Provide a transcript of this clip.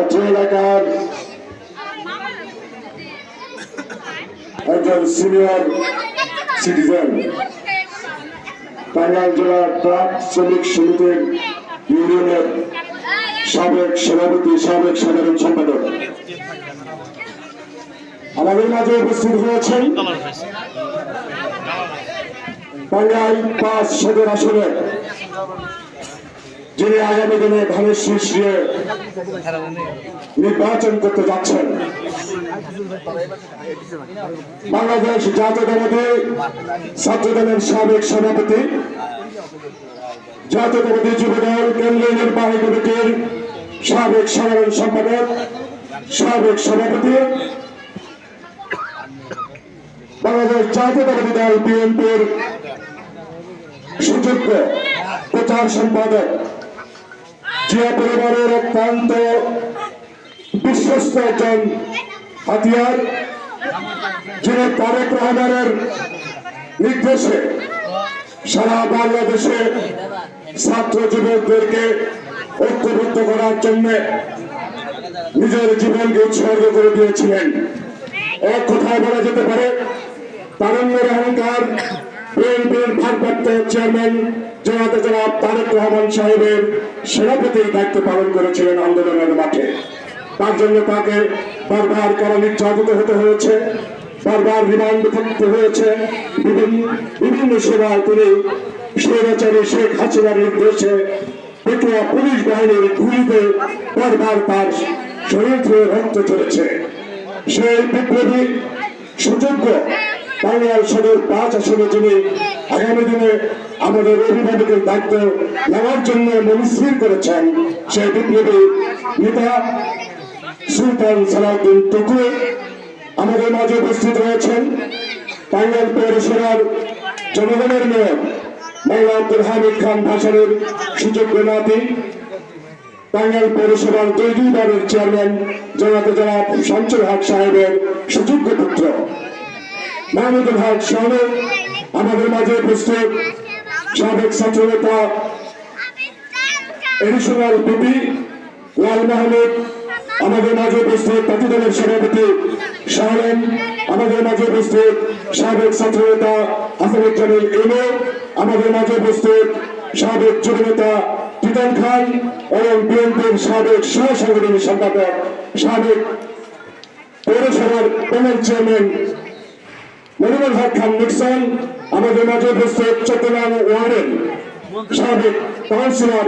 অত্র এলাকার একজন সিনিয়র সিটিজেন, টাঙ্গাইল জেলার ট্রাক শ্রমিক সমিতির ইউনিয়নের সাবেক সভাপতি, সাবেক সাধারণ সম্পাদক আমাদের মাঝে উপস্থিত হয়েছেন টাঙ্গাইল ৫ সদর আসনে যিনি আগামী দিনে ধানের শীষ নিয়ে নির্বাচন করতে যাচ্ছেন। বাংলাদেশ জাতীয়তাবাদী ছাত্রদলের সাবেক সভাপতি, জাতীয়তাবাদী যুবদল কেন্দ্রীয় নির্বাহী কমিটির সাবেক সাধারণ সম্পাদক, সাবেক সভাপতি, বাংলাদেশ জাতীয়তাবাদী দল বিএনপির সুযোগ্য প্রচার সম্পাদক, জিয়া পরিবারের অত্যন্ত বিশ্বস্ত একজন হাতিয়ার, যিনি তারেক রহমানের নির্দেশে সারা বাংলাদেশে ছাত্র যুবকদেরকে ঐক্যবদ্ধ করার জন্য নিজের জীবনকে উৎসর্গ করে দিয়েছিলেন। এক কথায় বলা যেতে পারে তারুণ্যের অহংকার বিএনপির ভারপ্রাপ্ত চেয়ারম্যান জনাব তারেক রহমান সাহেবের সেনাপতির দায়িত্ব পালন করেছিলেন আন্দোলনের মাঠে। তার জন্য তাকে বারবার কারা নির্যাতিত হতে হয়েছে, বারবার রিমান্ডে থাকতে হয়েছে। বিভিন্ন সময় তিনি স্বৈরাচারী শেখ হাসিনার নির্দেশে পেটুয়া পুলিশ বাহিনীর গুলিতে বারবার তার শরীর থেকে রক্ত চলেছে। সেই বিপ্লবী সুযোগ্য টাঙ্গাইল সদর ৫ আসনে যিনি আগামী দিনে আমাদের অভিভাবকের দায়িত্ব নেওয়ার জন্য মনস্থির করেছেন, সেই বিপ্লবী নেতা সুলতান সালাউদ্দিন টুকু আমাদের মাঝে উপস্থিত রয়েছেন। টাঙ্গাইল পৌরসভার জনগণের মেয়র মৌলানা আব্দুল হামিদ খান ভাসানের সুযোগ্য নাতি, টাঙ্গাইল পৌরসভার ২ বারের চেয়ারম্যান জনাব শামসুল হক সাহেবের সুযোগ্য পুত্র মাহমুদুল হক সহ আমাদের মাঝে উপস্থিত সাবেক ছাত্র নেতা এডিশনাল পিপি লাল মাহমুদ, আমাদের মাঝে উপস্থিত পার্টি দলের সভাপতি শাহরাম, আমাদের মাঝে উপস্থিত সাবেক ছাত্র নেতা হাসানুজ্জামিল ইমো, আমাদের মাঝে উপস্থিত সাবেক যুব নেতা টিটন খান এবং বিএনপির সাবেক সহ সাংগঠনিক সম্পাদক, সাবেক পৌরসভার প্যানেল চেয়ারম্যান মনিরুল হক খান নিক্সন, আমাদের মাঝে উপস্থিত চট্টগ্রাম ওয়ার্ডের সাবেক কাউন্সিলর